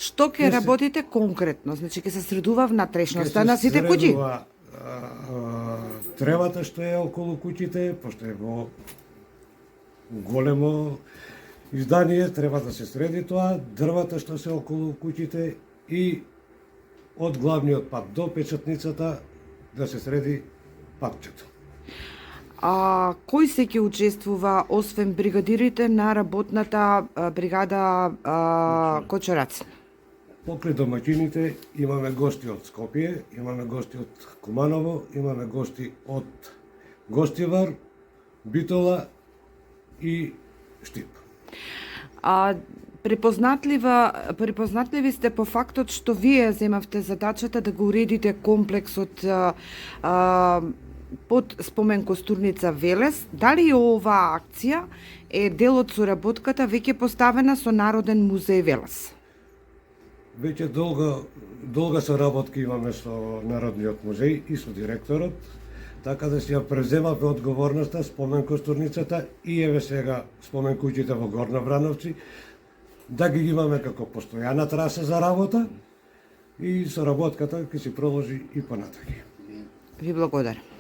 Што ќе работите конкретно? Значи ќе се средува внатрешноста на сите куќи? Тревата што е околу куќите, пошто е во големо издание, треба да се среди тоа, дрвата што се околу куќите и од главниот пат до печатницата да се среди патчето. А кој се ќе учествува освен бригадирите на работната бригада Кочерац? Покрај домаќините имаме гости од Скопје, имаме гости од Куманово, имаме гости од Гостивар, Битола и Штип. Препознатливи сте по фактот што вие земавте задачата да го уредите комплексот под спомен Костурница Велес. Дали оваа акција е дел од соработката веќе поставена со Народен музеј Велес? Веќе долга соработка имаме со Народниот музеј и со директорот, така да си ја преземавме одговорноста спомен Костурницата и еве сега спомен куќите во Горна Врановци, да ги имаме како постојана траса за работа и соработката ќе се продолжи и понатаки. Ви благодарам.